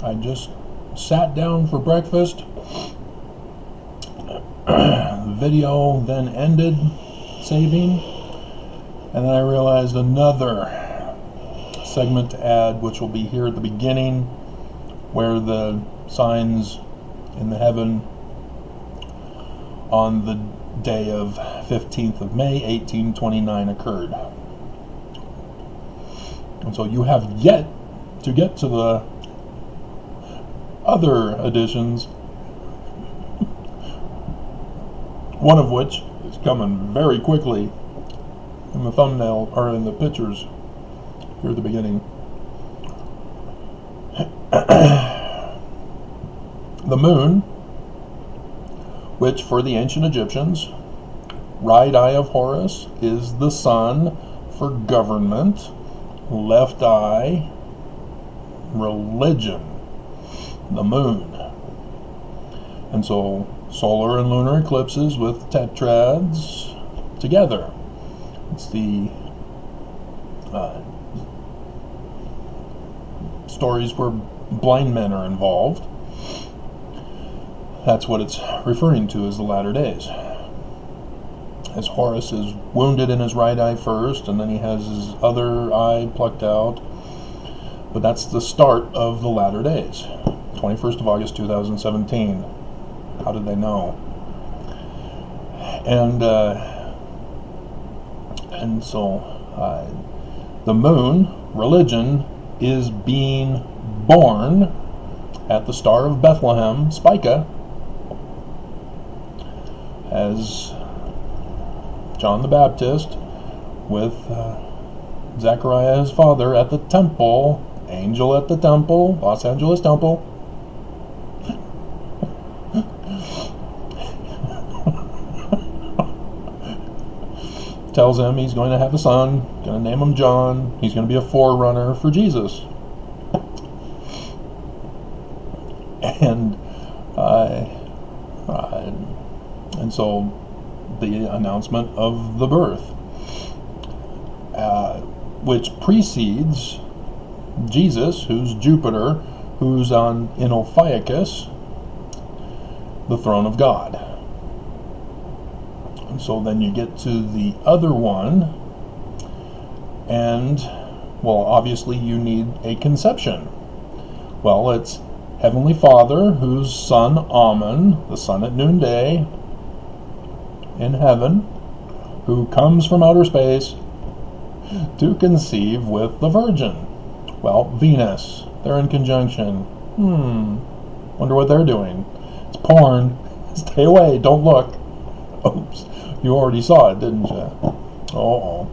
I just sat down for breakfast. Video then ended saving, and then I realized another segment to add, which will be here at the beginning, where the signs in the heaven on the day of 15th of May 1829 occurred. And so you have yet to get to the other editions, one of which is coming very quickly in the thumbnail, or in the pictures here at the beginning. The moon, which for the ancient Egyptians, right eye of Horus is the sun for government, left eye, religion, the moon. And so solar and lunar eclipses with tetrads together. It's the stories where blind men are involved. That's what it's referring to as the latter days. As Horus is wounded in his right eye first, and then he has his other eye plucked out. But that's the start of the latter days. 21st of August 2017. How did they know? And so the moon, religion, is being born at the Star of Bethlehem, Spica, as John the Baptist with Zechariah his father at the temple, angel at the temple, Los Angeles temple. Tells him he's going to have a son, going to name him John. He's going to be a forerunner for Jesus. And so the announcement of the birth, which precedes Jesus, who's Jupiter, who's in Ophiuchus, the throne of God. And so then you get to the other one, and, well, obviously you need a conception. Well, it's Heavenly Father, whose son Amen, the sun at noonday in heaven, who comes from outer space to conceive with the Virgin. Well, Venus, they're in conjunction. Wonder what they're doing. It's porn. Stay away, don't look. Oops, you already saw it, didn't you? Uh-oh.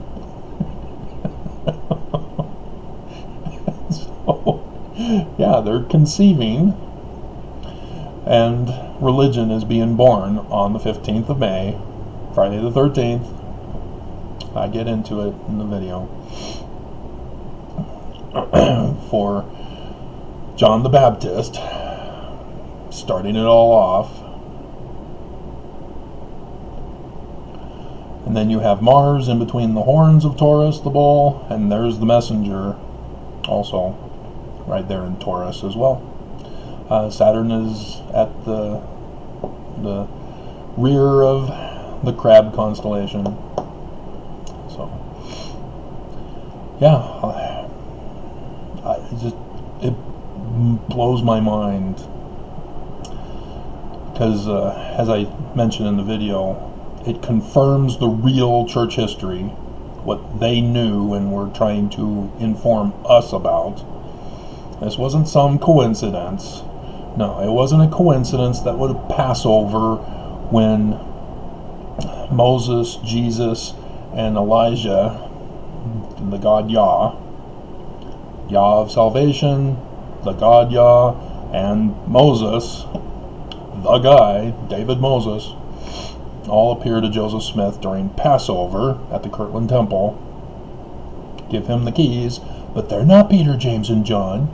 So, yeah, they're conceiving, and religion is being born on the 15th of May, Friday the 13th. I get into it in the video. For John the Baptist, starting it all off. And then you have Mars in between the horns of Taurus, the bull, and there's the messenger also right there in Taurus as well. Saturn is at the rear of the crab constellation. So, yeah, it blows my mind, because as I mentioned in the video, it confirms the real church history, what they knew and were trying to inform us about. This wasn't some coincidence. No, it wasn't a coincidence that would pass over when Moses, Jesus, and Elijah, the God Yah of salvation, the God Yah, and Moses, the guy, David Moses, all appear to Joseph Smith during Passover at the Kirtland Temple. Give him the keys, but they're not Peter, James, and John.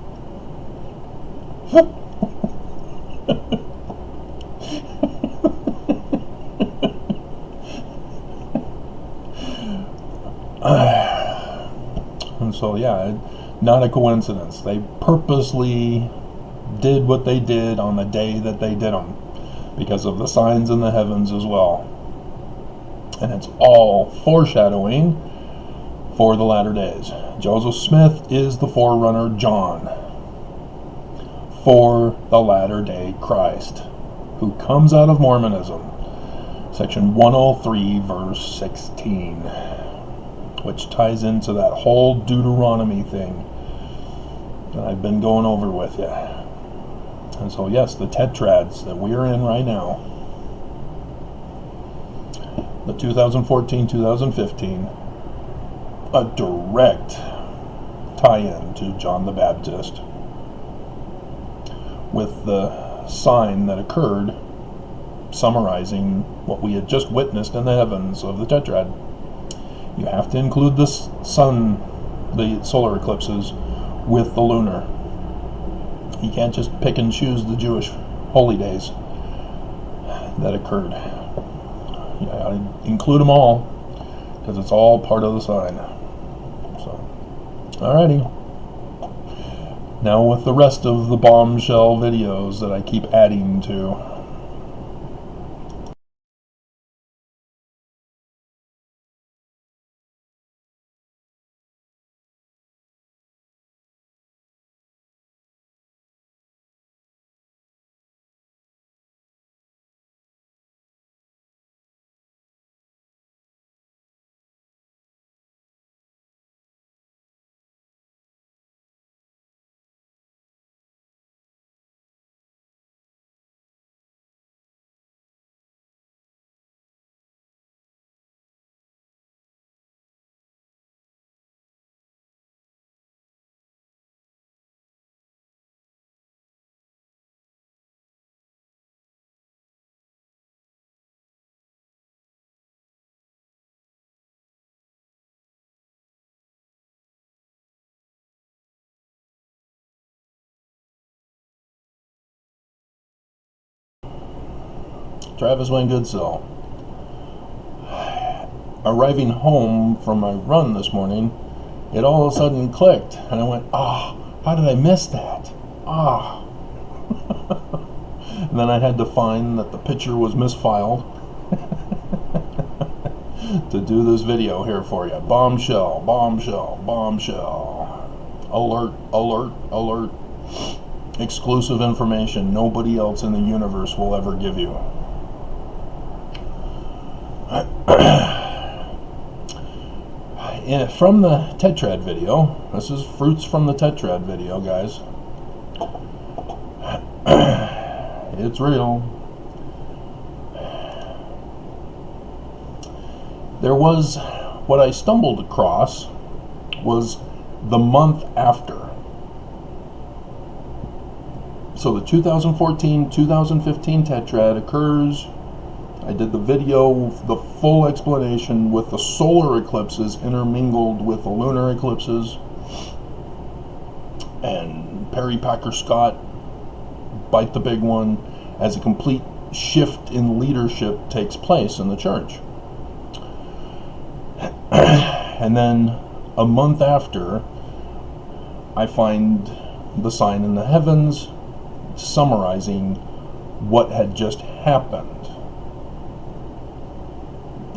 And so, yeah, not a coincidence. They purposely did what they did on the day that they did them, because of the signs in the heavens as well. And it's all foreshadowing for the latter days. Joseph Smith is the forerunner John for the latter day Christ, who comes out of Mormonism, section 103, verse 16, which ties into that whole Deuteronomy thing that I've been going over with you. And so yes, the Tetrads that we are in right now, the 2014-2015, a direct tie-in to John the Baptist, with the sign that occurred summarizing what we had just witnessed in the heavens of the Tetrad. You have to include the sun, the solar eclipses, with the lunar. You can't just pick and choose the Jewish holy days that occurred. You gotta include them all, because it's all part of the sign. So, alrighty. Now with the rest of the bombshell videos that I keep adding to. Travis Wayne Goodsell. Arriving home from my run this morning, it all of a sudden clicked, and I went, how did I miss that? And then I had to find that the picture was misfiled to do this video here for you. Bombshell, bombshell, bombshell. Alert, alert, alert. Exclusive information nobody else in the universe will ever give you. From the Tetrad video, this is fruits from the Tetrad video, guys. It's real. There was, what I stumbled across was the month after. So the 2014-2015 Tetrad occurs. I did the video, the full explanation with the solar eclipses intermingled with the lunar eclipses. And Perry Packer Scott, bite the big one, as a complete shift in leadership takes place in the church. And then a month after, I find the sign in the heavens summarizing what had just happened.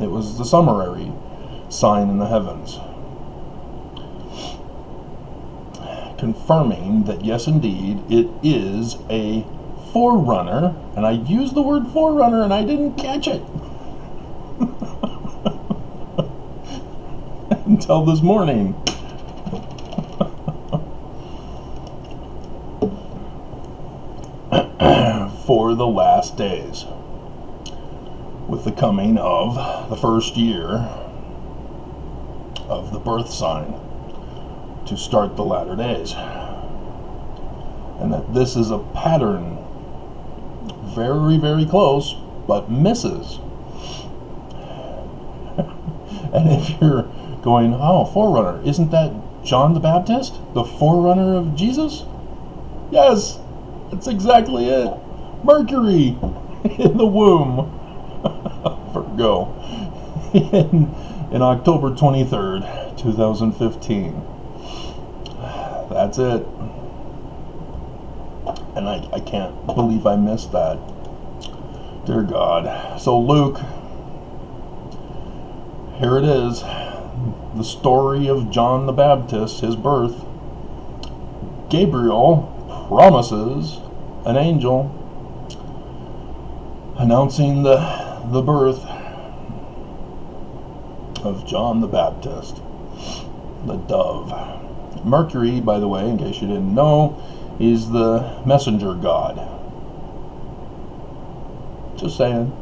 It was the summary sign in the heavens, confirming that yes, indeed, it is a forerunner. And I used the word forerunner and I didn't catch it until this morning. For the last days, with the coming of the first year of the birth sign to start the latter days. And that this is a pattern very, very close, but misses. And if you're going, forerunner, isn't that John the Baptist, the forerunner of Jesus? Yes, that's exactly it. Mercury in the womb. Go in October 23rd, 2015. That's it. And I can't believe I missed that. Dear God. So Luke, here it is. The story of John the Baptist, his birth. Gabriel promises an angel announcing the birth of John the Baptist, the dove. Mercury, by the way, in case you didn't know, is the messenger god. Just saying.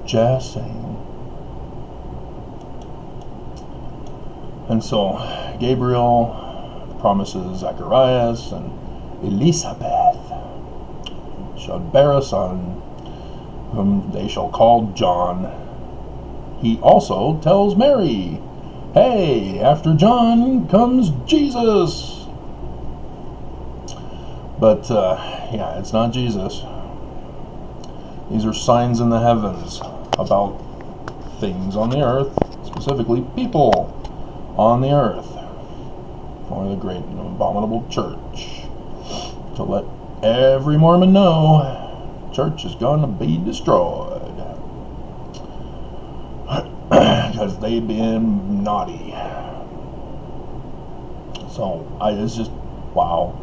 Just saying. And so Gabriel promises Zacharias and Elizabeth shall bear a son, whom they shall call John. He also tells Mary, hey, after John comes Jesus. But yeah, it's not Jesus. These are signs in the heavens about things on the earth, specifically people on the earth, for the great and abominable church, to let every Mormon know church is going to be destroyed because they've been naughty. So it's just wow.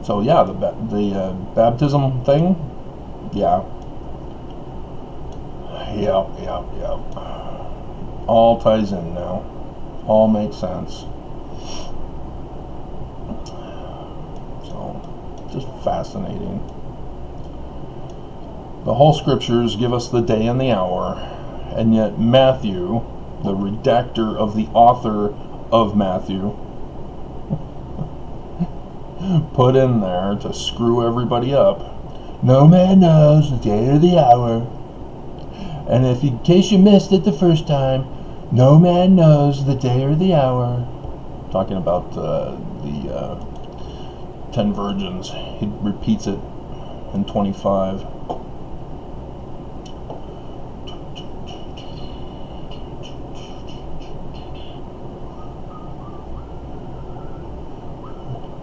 So yeah, the baptism thing, yeah. All ties in now. All makes sense. So, just fascinating. The whole scriptures give us the day and the hour, and yet Matthew, the redactor of the author of Matthew, put in there to screw everybody up. No man knows the day or the hour. And if in case you missed it the first time, no man knows the day or the hour. Talking about the 10 virgins. He repeats it in 25.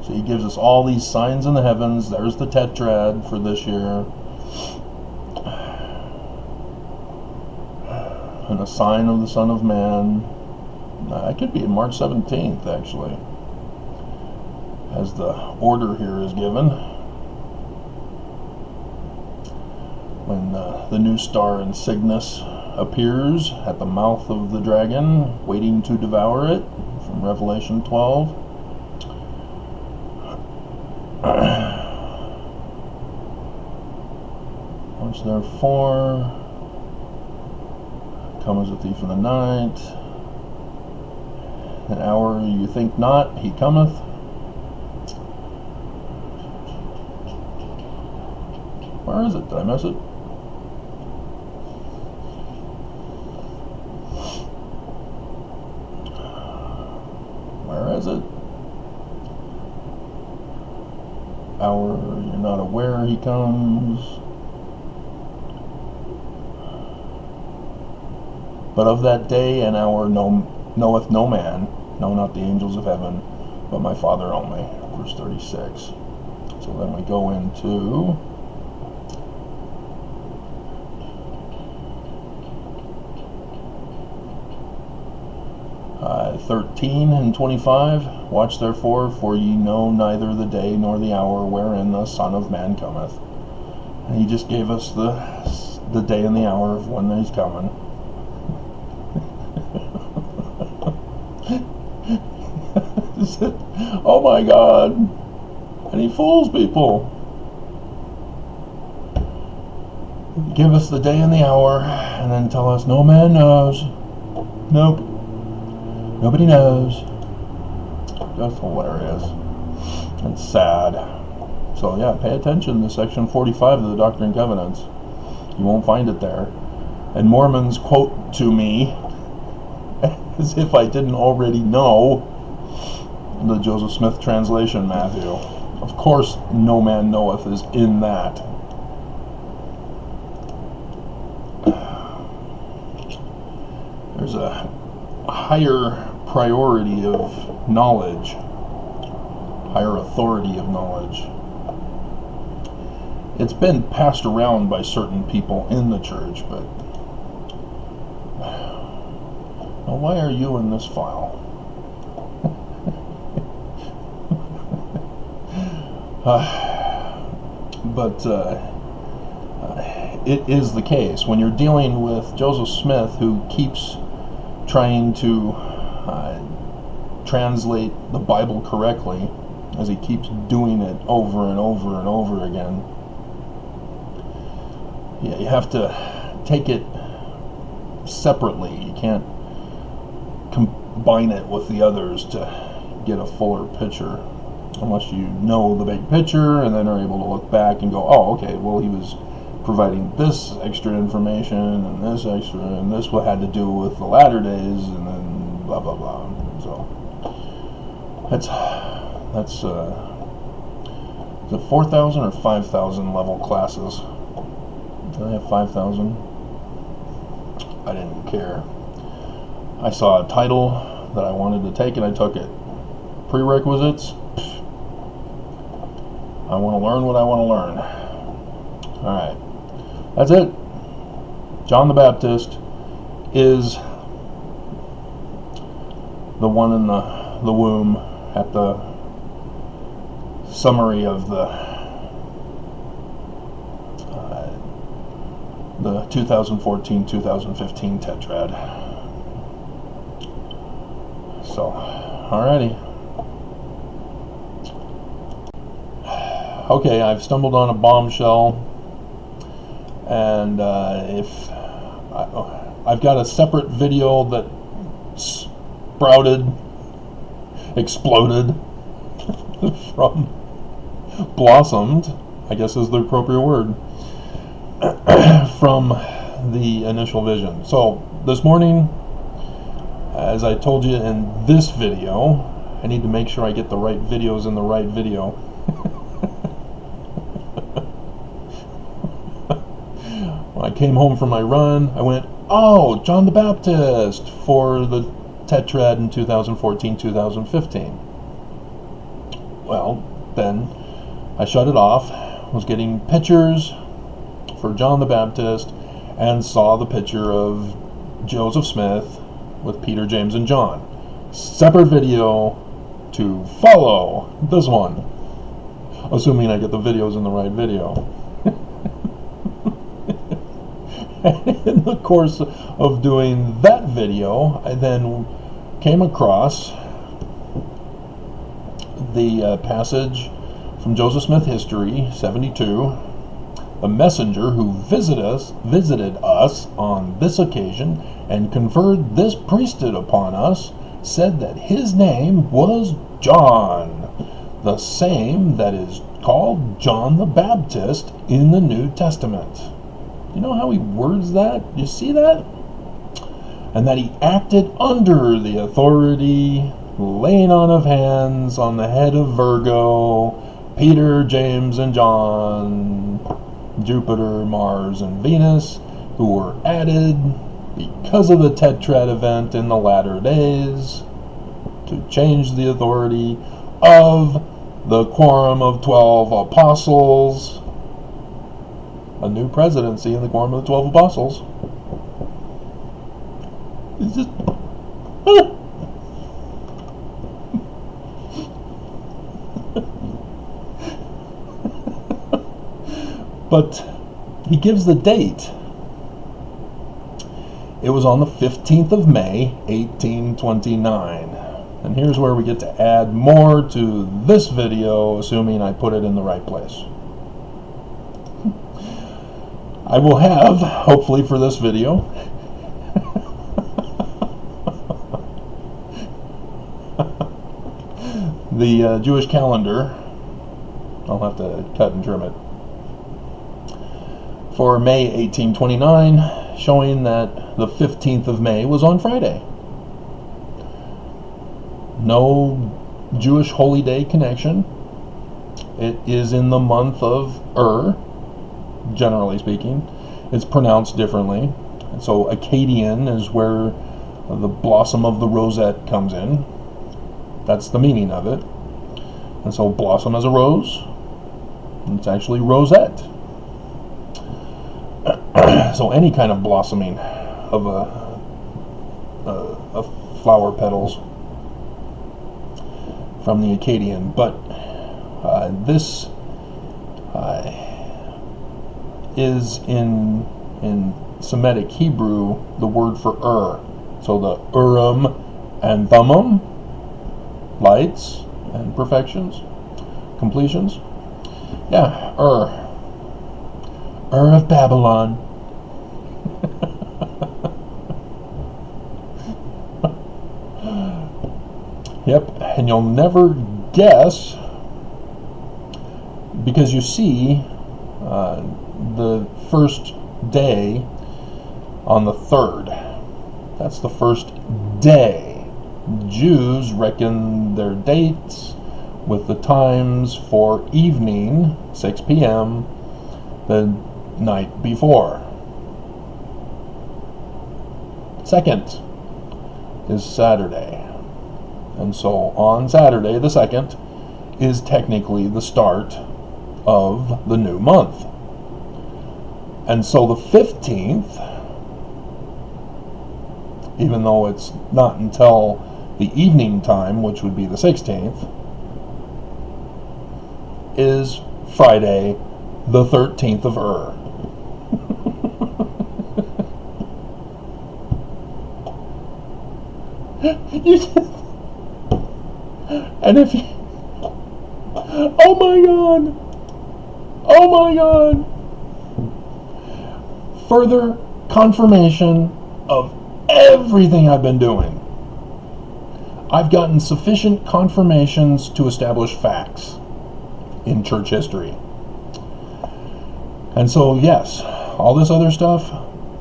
So he gives us all these signs in the heavens. There's the Tetrad for this year. And a sign of the Son of Man. It could be March 17th, actually, as the order here is given. When the new star in Cygnus appears at the mouth of the dragon, waiting to devour it, from Revelation 12. Watch therefore. Come as a thief in the night. An hour you think not, he cometh. Where is it? Did I miss it? Where is it? Hour you're not aware he comes. But of that day and hour knoweth no man, no, not the angels of heaven, but my Father only. Verse 36. So then we go into 13 and 25. Watch therefore, for ye know neither the day nor the hour wherein the Son of Man cometh. And he just gave us the day and the hour of when he's coming. Oh my God. And he fools people. Give us the day and the hour, and then tell us no man knows. Nope. Nobody knows. Just hilarious. And sad. So yeah, pay attention to section 45 of the Doctrine and Covenants. You won't find it there. And Mormons quote to me, as if I didn't already know, the Joseph Smith translation, Matthew. Of course, no man knoweth is in that. There's a higher priority of knowledge higher authority of knowledge. It's been passed around by certain people in the church, but now why are you in this file? But it is the case when you're dealing with Joseph Smith, who keeps trying to translate the Bible correctly, as he keeps doing it over and over and over again. Yeah, you have to take it separately. You can't combine it with the others to get a fuller picture, unless you know the big picture and then are able to look back and go, oh, okay, well, he was providing this extra information and this extra, and this had to do with the latter days, and then blah blah blah. So that's the 4,000 or 5,000 level classes. I have 5,000. I didn't care. I saw a title that I wanted to take and I took it. Prerequisites? I want to learn what I want to learn. Alright. That's it. John the Baptist is the one in the womb at the summary of the 2014-2015 Tetrad. So, alrighty. Okay, I've stumbled on a bombshell, and I've got a separate video that exploded blossomed, I guess is the appropriate word, from the initial vision. So this morning, as I told you in this video, I need to make sure I get the right videos in the right video. When I came home from my run, I went, oh, John the Baptist for the Tetrad in 2014-2015. Well, then I shut it off, was getting pictures for John the Baptist, and saw the picture of Joseph Smith with Peter, James, and John. Separate video to follow this one, assuming I get the videos in the right video. In the course of doing that video, I then came across the passage from Joseph Smith History 72. The messenger who visited us on this occasion and conferred this priesthood upon us said that his name was John, the same that is called John the Baptist in the New Testament. You know how he words that? You see that? And that he acted under the authority, laying on of hands on the head of Virgo, Peter, James, and John, Jupiter, Mars, and Venus, who were added because of the Tetrad event in the latter days to change the authority of the quorum of 12 apostles. A new presidency in the quorum of the 12 apostles. It's just... But he gives the date. It was on the 15th of May, 1829. And here's where we get to add more to this video, assuming I put it in the right place. I will have, hopefully for this video, the Jewish calendar. I'll have to cut and trim it. For May 1829, showing that the 15th of May was on Friday. No Jewish holy day connection. It is in the month of generally speaking. It's pronounced differently. And so Akkadian is where the blossom of the rosette comes in. That's the meaning of it. And so blossom as a rose, it's actually rosette. So any kind of blossoming of flower petals from the Akkadian. But this is in Semitic Hebrew the word for So the Urim and Thummim, lights and perfections, completions. Yeah, Ur of Babylon. Yep, and you'll never guess, because you see the first day on the 3rd. That's the first day. Jews reckon their dates with the times for evening, 6 p.m., the night before. 2nd is Saturday. And so on Saturday, the 2nd, is technically the start of the new month. And so the 15th, even though it's not until the evening time, which would be the 16th, is Friday, the 13th of And if you... Oh my God! Oh my God! Further confirmation of everything I've been doing. I've gotten sufficient confirmations to establish facts in church history. And so, yes, all this other stuff,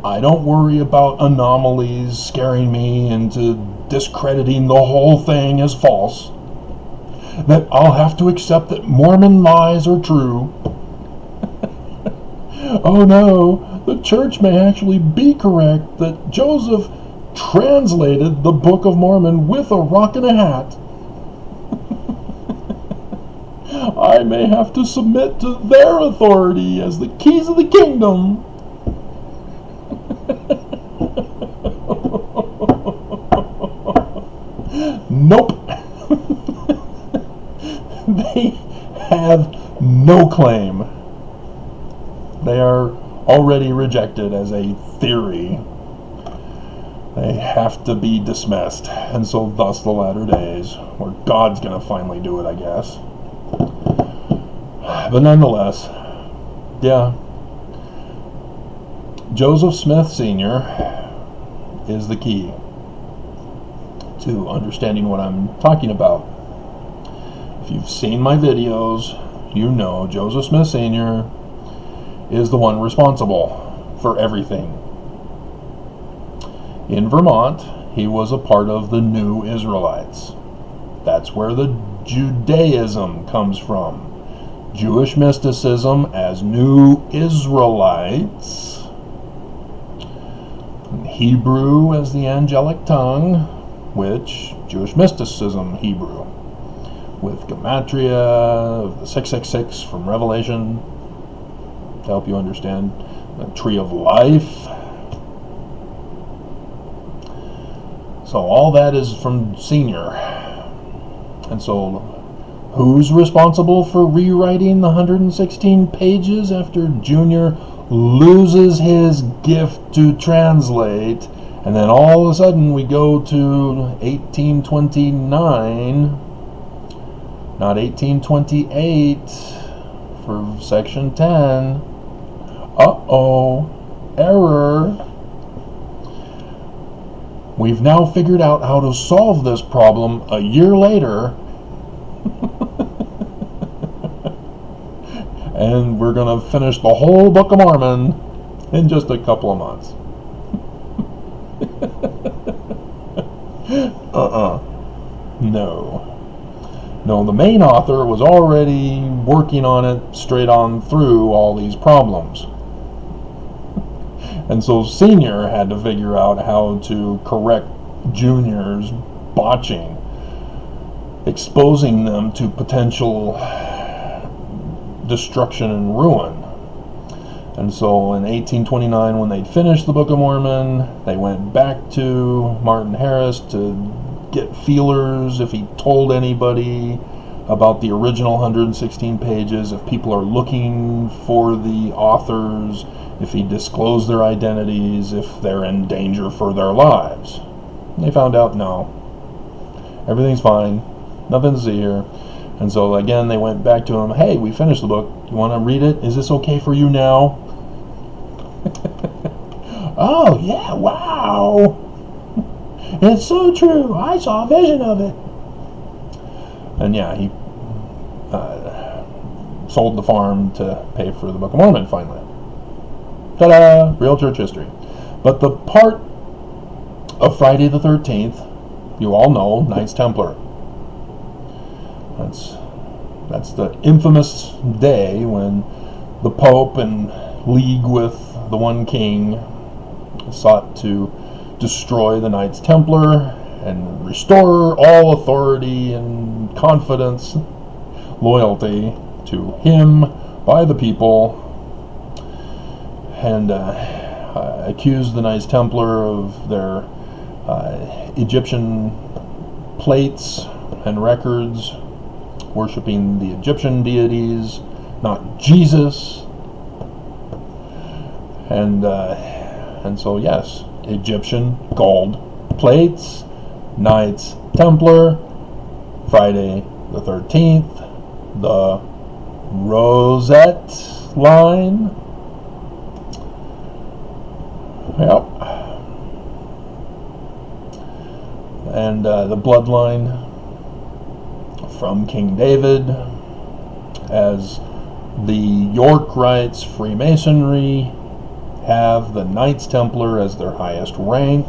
I don't worry about anomalies scaring me into discrediting the whole thing as false. That I'll have to accept that Mormon lies are true. Oh no, the church may actually be correct that Joseph translated the Book of Mormon with a rock and a hat. I may have to submit to their authority as the keys of the kingdom. Nope. They have no claim. They are already rejected as a theory. They have to be dismissed. And so thus the latter days, where God's going to finally do it, I guess. But nonetheless, yeah, Joseph Smith Sr. is the key to understanding what I'm talking about. If you've seen my videos, you know Joseph Smith Sr. is the one responsible for everything. In Vermont, he was a part of the New Israelites. That's where the Judaism comes from. Jewish mysticism as New Israelites. Hebrew as the angelic tongue, which Jewish mysticism Hebrew. With Gematria, the 666 from Revelation, to help you understand the tree of life. So all that is from Senior. And so who's responsible for rewriting the 116 pages after Junior loses his gift to translate? And then all of a sudden we go to 1829, not 1828, for section 10. Uh-oh, error. We've now figured out how to solve this problem a year later. And we're going to finish the whole Book of Mormon in just a couple of months. No. No, the main author was already working on it straight on through all these problems. And so Senior had to figure out how to correct Junior's botching. exposing them to potential destruction and ruin. And so in 1829, when they'd finished the Book of Mormon, they went back to Martin Harris to get feelers if he told anybody about the original 116 pages, if people are looking for the authors, if he disclosed their identities, if they're in danger for their lives. And they found out, no, everything's fine, nothing to see here. And so again, they went back to him, hey, we finished the book, you want to read it? Is this okay for you now? Oh, yeah, wow. It's so true. I saw a vision of it. And yeah, he sold the farm to pay for the Book of Mormon finally. Ta-da! Real church history. But the part of Friday the 13th, you all know, Knights Templar. That's the infamous day when the Pope, in league with the one king, sought to destroy the Knights Templar and restore all authority and confidence, loyalty to him by the people, and accused the Knights Templar of their Egyptian plates and records, worshiping the Egyptian deities, not Jesus. And so yes, Egyptian gold plates, Knights Templar, Friday the 13th, the Rosette line. Yep. And the bloodline from King David, as the York Rites Freemasonry have the Knights Templar as their highest rank.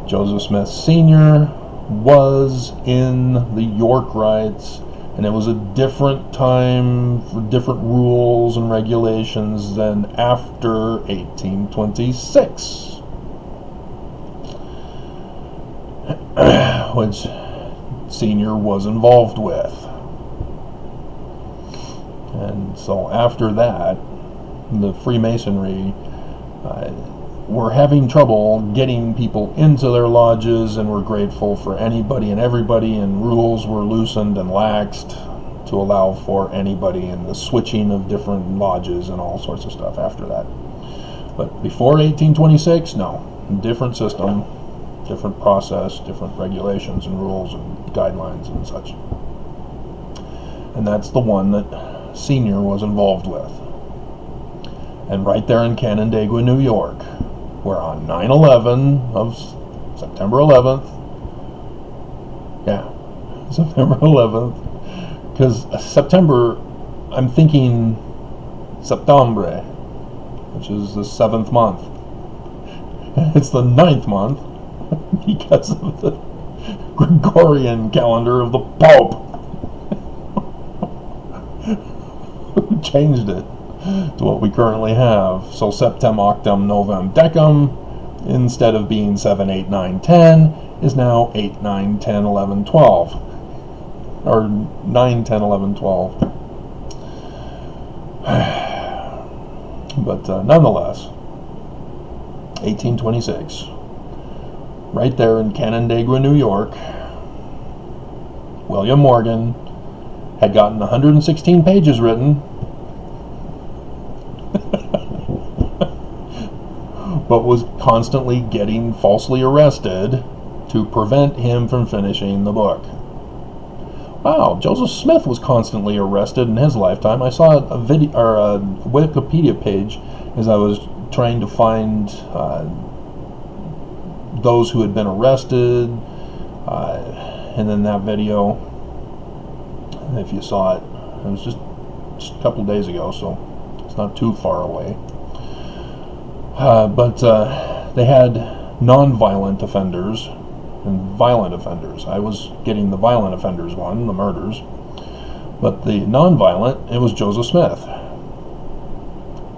Joseph Smith Sr. was in the York Rites, and it was a different time for different rules and regulations than after 1826, which Sr. was involved with. And so after that, the Freemasonry were having trouble getting people into their lodges, and were grateful for anybody and everybody, and rules were loosened and laxed to allow for anybody, and the switching of different lodges and all sorts of stuff after that. But before 1826, no, different system, different process, different regulations and rules and guidelines and such. And that's the one that Senior was involved with. And right there in Canandaigua, New York, where on 9/11 of September 11th, September 11th, because September, I'm thinking Septembre, which is the 7th month. It's the 9th month because of the Gregorian calendar of the Pope, who changed it to what we currently have. So Septem, Octem, Novem, Decem, instead of being 7, 8, 9, 10, is now 8, 9, 10, 11, 12. Or 9, 10, 11, 12. But nonetheless, 1826, right there in Canandaigua, New York, William Morgan had gotten 116 pages written, but was constantly getting falsely arrested to prevent him from finishing the book. Wow, Joseph Smith was constantly arrested in his lifetime. I saw a video or a Wikipedia page as I was trying to find those who had been arrested, and then that video, if you saw it, it was just a couple days ago, so it's not too far away. But they had non-violent offenders and violent offenders. I was getting the violent offenders one, the murders, but the non-violent, it was Joseph Smith.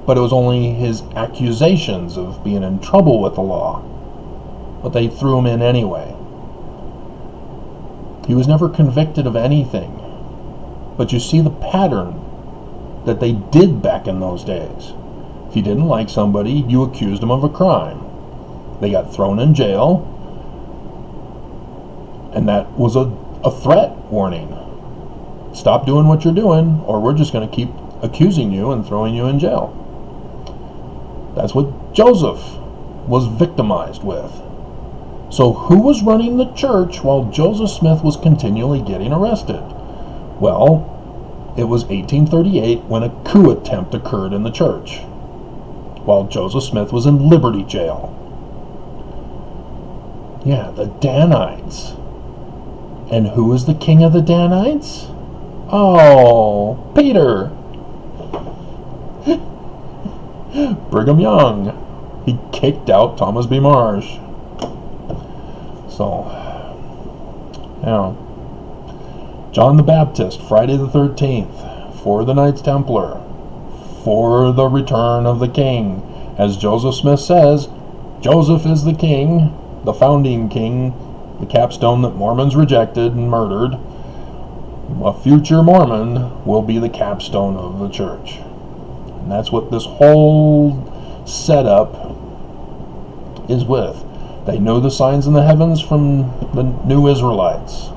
But it was only his accusations of being in trouble with the law, but they threw him in anyway. He was never convicted of anything. But you see the pattern that they did back in those days. If you didn't like somebody, you accused them of a crime. They got thrown in jail, and that was a threat warning. Stop doing what you're doing, or we're just going to keep accusing you and throwing you in jail. That's what Joseph was victimized with. So who was running the church while Joseph Smith was continually getting arrested? Well, it was 1838 when a coup attempt occurred in the church, while Joseph Smith was in Liberty Jail. Yeah, the Danites. And who was the king of the Danites? Oh, Peter. Brigham Young. He kicked out Thomas B. Marsh. So, yeah. John the Baptist, Friday the 13th, for the Knights Templar, for the return of the king. As Joseph Smith says, Joseph is the king, the founding king, the capstone that Mormons rejected and murdered. A future Mormon will be the capstone of the church. And that's what this whole setup is with. They know the signs in the heavens from the new Israelites.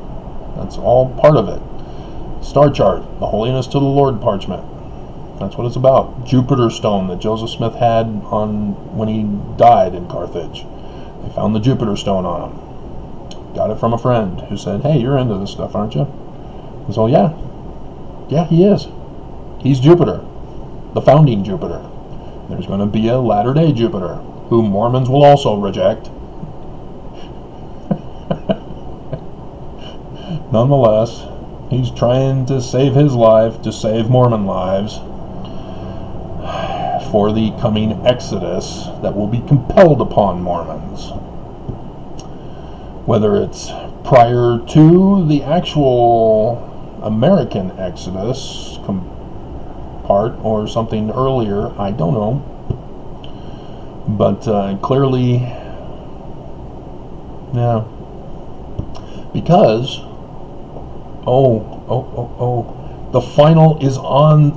That's all part of it. Star chart, the holiness to the Lord parchment. That's what it's about. Jupiter stone that Joseph Smith had on when he died in Carthage. They found the Jupiter stone on him. Got it from a friend who said, "Hey, you're into this stuff, aren't you?" And so, yeah, he is. He's Jupiter, the founding Jupiter. There's going to be a latter-day Jupiter, whom Mormons will also reject. Nonetheless, he's trying to save his life to save Mormon lives for the coming Exodus that will be compelled upon Mormons. Whether it's prior to the actual American Exodus part or something earlier, I don't know. But clearly, yeah. Because, the final is on,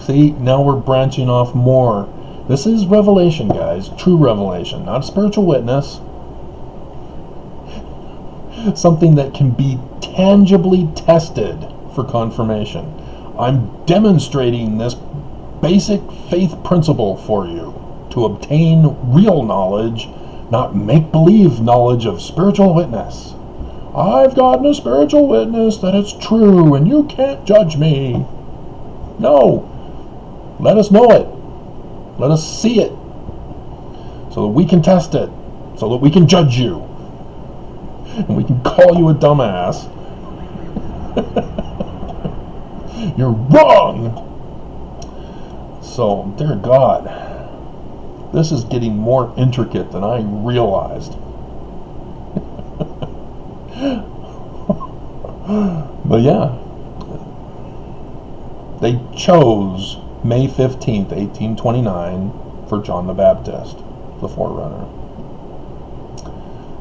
see, now we're branching off more. This is revelation, guys, true revelation, not spiritual witness. Something that can be tangibly tested for confirmation. I'm demonstrating this basic faith principle for you to obtain real knowledge, not make-believe knowledge of spiritual witness. I've gotten a spiritual witness that it's true and you can't judge me. No. Let us know it. Let us see it. So that we can test it. So that we can judge you. And we can call you a dumbass. You're wrong. So, dear God, this is getting more intricate than I realized. But yeah, they chose May 15th, 1829 for John the Baptist, the forerunner.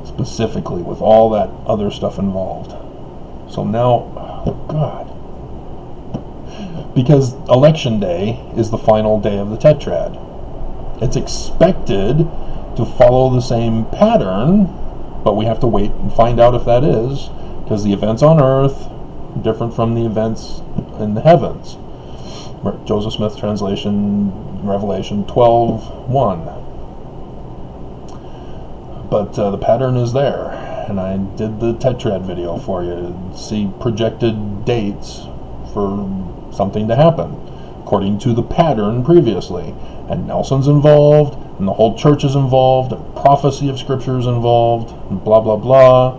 Specifically with all that other stuff involved. So now, oh God. Because election day is the final day of the Tetrad. It's expected to follow the same pattern, but we have to wait and find out if that is, because the events on earth are different from the events in the heavens. Joseph Smith translation, Revelation 12:1. But the pattern is there, and I did the Tetrad video for you to see projected dates for something to happen according to the pattern previously. And Nelson's involved, and the whole church is involved, and prophecy of scripture is involved, and blah blah blah.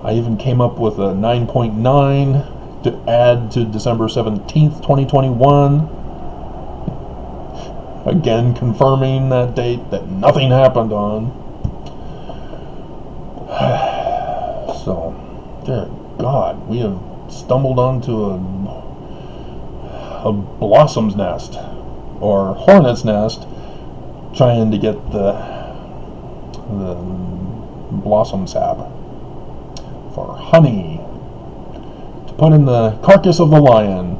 I even came up with a 9.9 to add to December 17th, 2021. Again, confirming that date that nothing happened on. So, dear God, we have stumbled onto a blossom's nest or hornet's nest, trying to get the the blossom sap, for honey, to put in the carcass of the lion.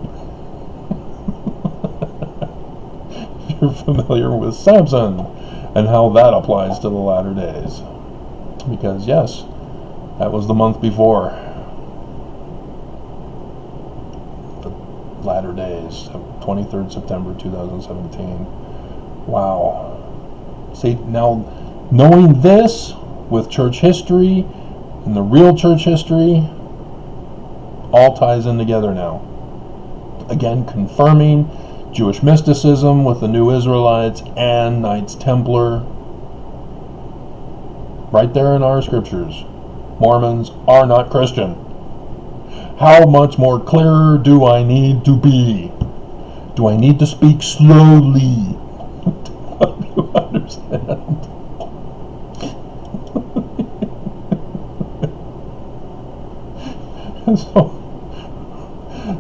If you're familiar with Samson and how that applies to the latter days. Because yes, that was the month before the latter days, 23rd September 2017. Wow. See, now knowing this with church history and the real church history all ties in together now. Again, confirming Jewish mysticism with the New Israelites and Knights Templar. Right there in our scriptures. Mormons are not Christian. How much more clearer do I need to be? Do I need to speak slowly to help you understand?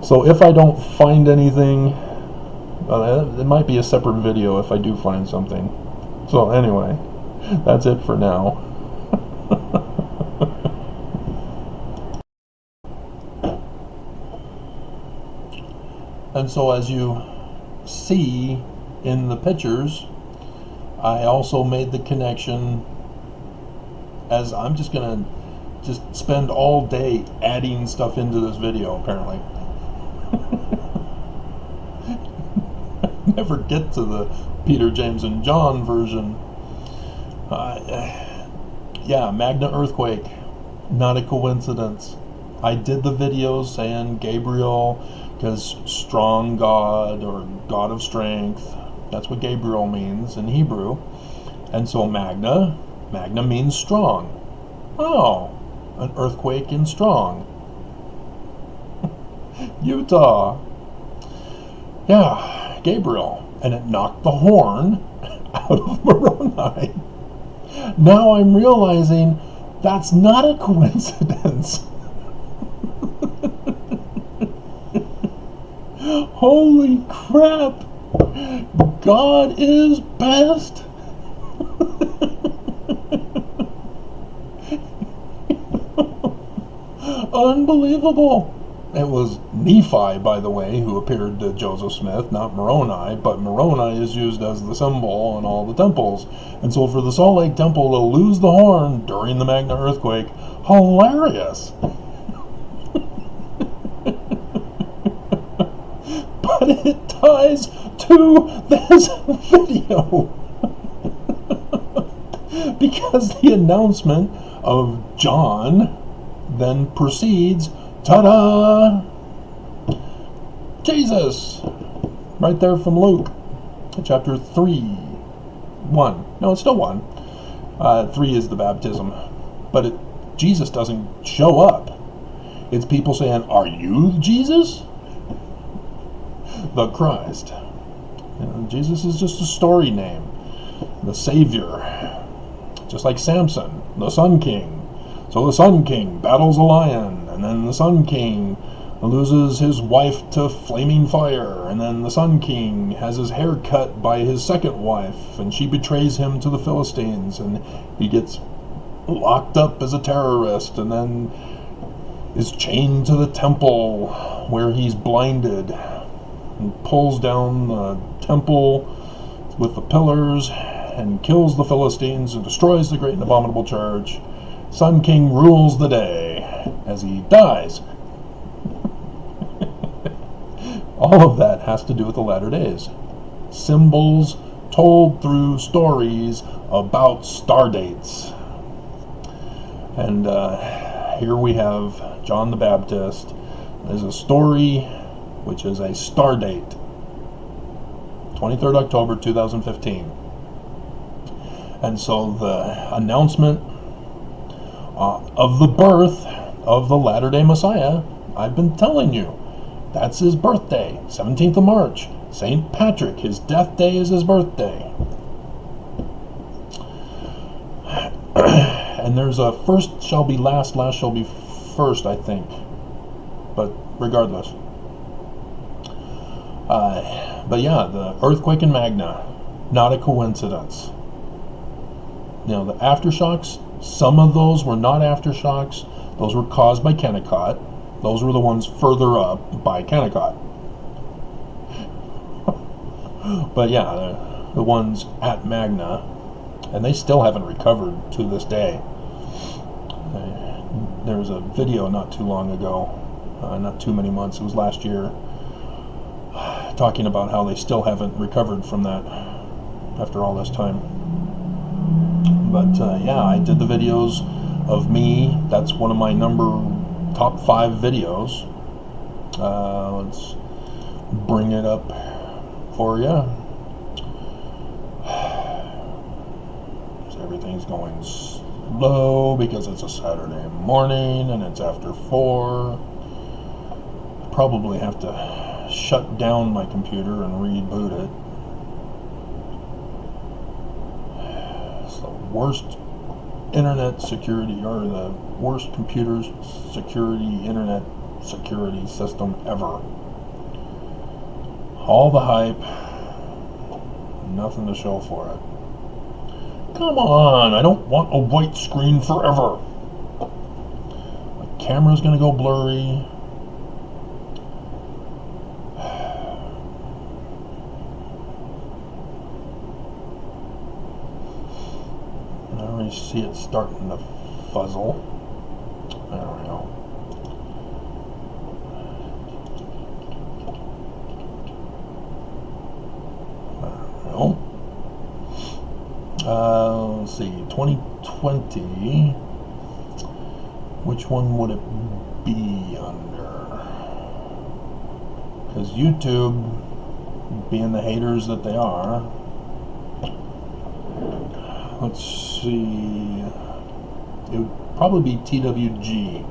So if I don't find anything, it might be a separate video if I do find something. So anyway, that's it for now. And so as you see in the pictures, I also made the connection, as I'm just going to spend all day adding stuff into this video, apparently. Never get to the Peter, James, and John version. Yeah, Magna earthquake, not a coincidence. I did the videos saying Gabriel, because strong God, or God of strength, that's what Gabriel means in Hebrew. And so Magna means strong. Oh, an earthquake in strong. Utah. Yeah, Gabriel. And it knocked the horn out of Moroni. Now I'm realizing that's not a coincidence. Holy crap! God is best! Unbelievable! It was Nephi, by the way, who appeared to Joseph Smith, not Moroni, but Moroni is used as the symbol in all the temples. And so for the Salt Lake Temple to lose the horn during the Magna earthquake, hilarious! But it ties to this video. Because the announcement of John then proceeds, ta-da! Jesus! Right there from Luke, chapter 3. 1. No, it's still 1. 3 is the baptism. But Jesus doesn't show up. It's people saying, "Are you Jesus?" The Christ. You know, Jesus is just a story name. The Savior. Just like Samson, the Sun King. So the Sun King battles a lion, and then the Sun King loses his wife to flaming fire, and then the Sun King has his hair cut by his second wife, and she betrays him to the Philistines, and he gets locked up as a terrorist, and then is chained to the temple where he's blinded, and pulls down the temple with the pillars and kills the Philistines and destroys the great and abominable church. Sun King rules the day as he dies. All of that has to do with the latter days. Symbols told through stories about star dates. And here we have John the Baptist. There's a story which is a star date, 23rd October 2015. And so the announcement of the birth of the Latter-day Messiah, I've been telling you, that's his birthday, 17th of March. St. Patrick, his death day is his birthday. And there's a first shall be last, last shall be first, I think. But regardless. But yeah, the earthquake in Magna, not a coincidence. the aftershocks, some of those were not aftershocks. Those were caused by Kennecott. Those were the ones further up by Kennecott. But yeah, the ones at Magna, and they still haven't recovered to this day. There was a video not too long ago, not too many months, it was last year, talking about how they still haven't recovered from that after all this time. But yeah, I did the videos of me. That's one of my top 5 videos. Let's bring it up for you. So everything's going slow because it's a Saturday morning and it's after 4. Probably have to shut down my computer and reboot it. It's the worst internet security, or the worst computer security, internet security system ever. All the hype, nothing to show for it. Come on, I don't want a white screen forever. My camera's gonna go blurry. I already see it starting to fuzzle. There we go. Let's see, 2020, which one would it be under? Because YouTube, being the haters that they are, let's see, it would probably be TWG,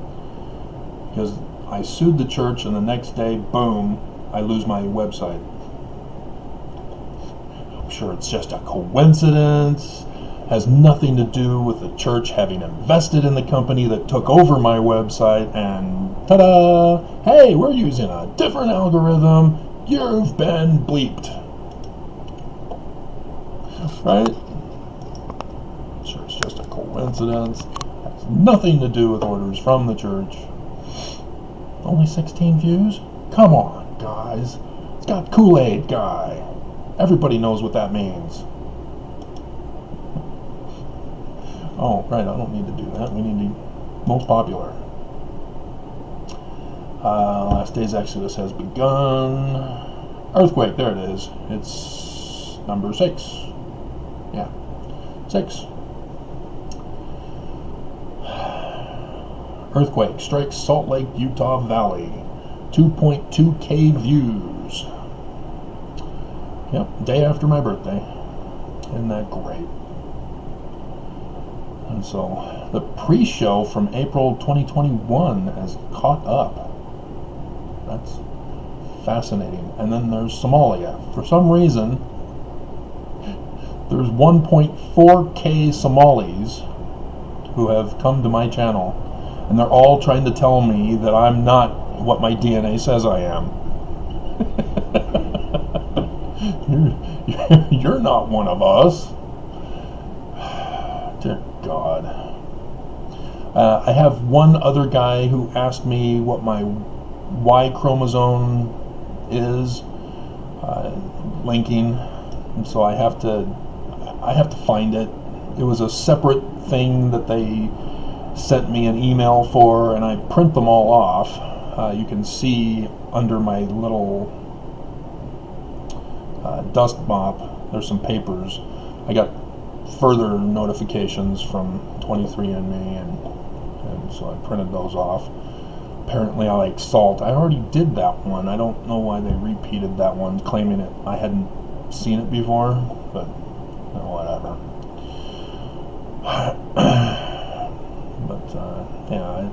because I sued the church and the next day, boom, I lose my website. I'm sure it's just a coincidence, has nothing to do with the church having invested in the company that took over my website, and ta-da, hey, we're using a different algorithm, you've been bleeped. Right? I'm sure it's just a coincidence, has nothing to do with orders from the church. Only 16 views? Come on, guys. It's got Kool-Aid guy. Everybody knows what that means. Oh, right, I don't need to do that. We need the most popular. Last Day's Exodus has begun. Earthquake, there it is. It's number 6. Yeah, 6. Earthquake strikes Salt Lake, Utah Valley. 2.2K views. Yep, day after my birthday. Isn't that great? And so the pre-show from April 2021 has caught up. That's fascinating. And then there's Somalia. For some reason, there's 1.4K Somalis who have come to my channel, and they're all trying to tell me that I'm not what my DNA says I am. You're not one of us. Dear God. I have one other guy who asked me what my Y chromosome is, linking, and so I have to find it. It was a separate thing that they sent me an email for, and I print them all off. You can see under my little dust mop, there's some papers. I got further notifications from 23andMe, and so I printed those off. Apparently I like salt. I already did that one. I don't know why they repeated that one, claiming it. I hadn't seen it before, but whatever. But yeah,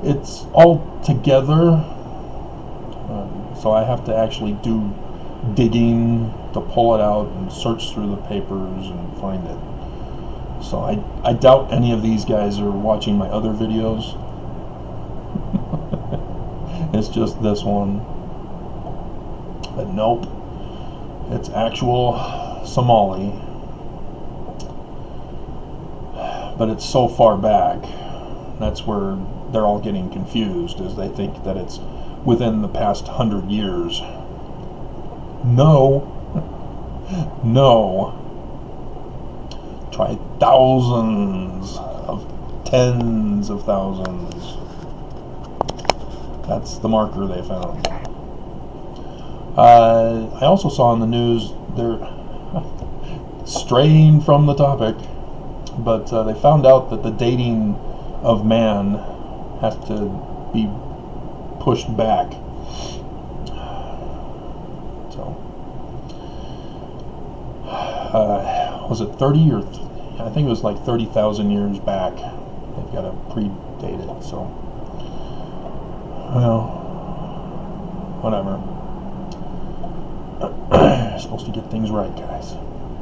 it's all together, so I have to actually do digging to pull it out and search through the papers and find it. So I doubt any of these guys are watching my other videos. It's just this one. But nope, it's actual Somali. but it's so far back. That's where they're all getting confused, is they think that it's within the past 100 years. No. No. Try thousands of tens of thousands. That's the marker they found. I also saw in the news, they're straying from the topic, but they found out that the dating of man has to be pushed back. So, was it 30 or I think it was like 30,000 years back. They've got to predate it. So, well, whatever. You're supposed to get things right, guys.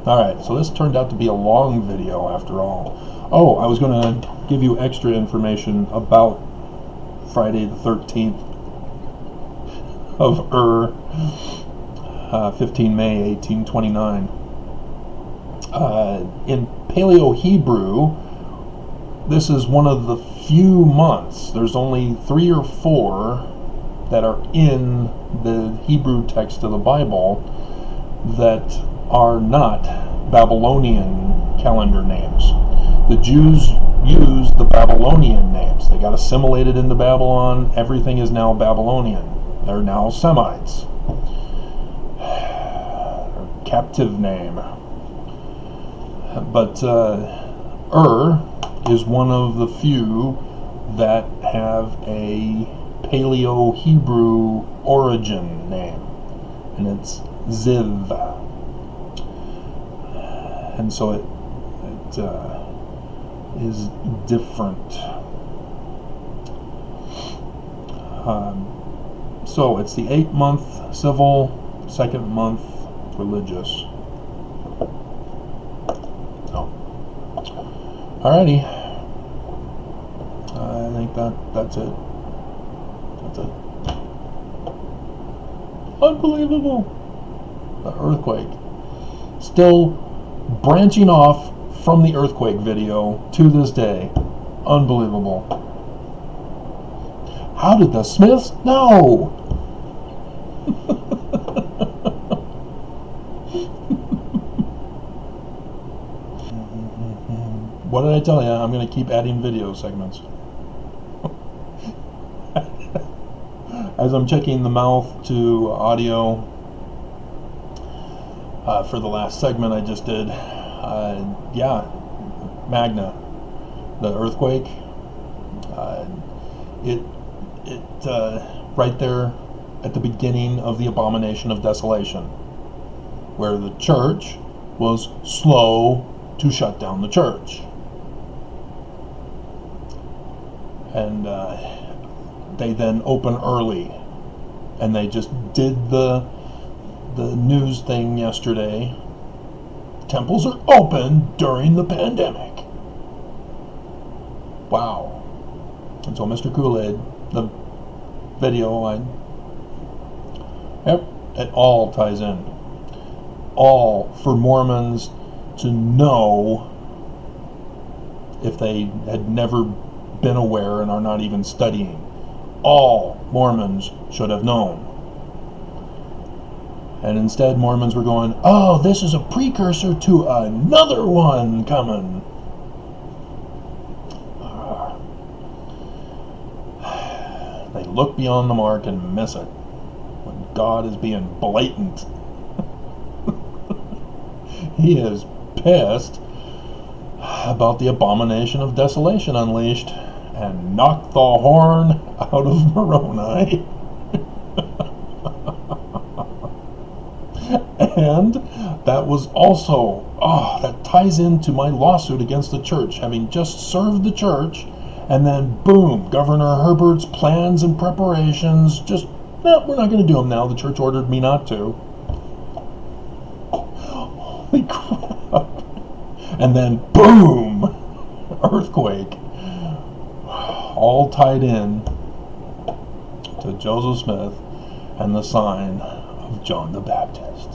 Alright, so this turned out to be a long video after all. Oh, I was going to give you extra information about Friday the 13th of 15 May 1829. In Paleo-Hebrew, this is one of the few months. There's only 3 or 4 that are in the Hebrew text of the Bible that are not Babylonian calendar names. The Jews use the Babylonian names. They got assimilated into Babylon. Everything is now Babylonian. They're now Semites. Captive name. But is one of the few that have a Paleo-Hebrew origin name, and it's Ziv. And so it is different. So it's the 8-month civil, 2nd month religious. So, alrighty. I think that's it. That's it. Unbelievable. The earthquake. Still branching off from the earthquake video to this day. Unbelievable. How did the Smiths know? What did I tell you? I'm going to keep adding video segments. As I'm checking the mouth to audio for the last segment I just did, yeah, Magna, the earthquake, it right there at the beginning of the abomination of desolation, where the church was slow to shut down the church. And they then open early, and they just did the news thing yesterday. Temples are open during the pandemic. Wow. And so Mr. Kool-Aid, the video, yep, it all ties in. All for Mormons to know, if they had never been aware and are not even studying. All Mormons should have known. And instead Mormons were going, oh, this is a precursor to another one coming. They look beyond the mark and miss it when God is being blatant. He is pissed about the abomination of desolation unleashed and knocked the horn out of Moroni. And that was also, that ties into my lawsuit against the church, having just served the church, and then boom, Governor Herbert's plans and preparations, just, no, we're not going to do them now. The church ordered me not to. Holy crap. And then boom, earthquake. All tied in to Joseph Smith and the sign of John the Baptist.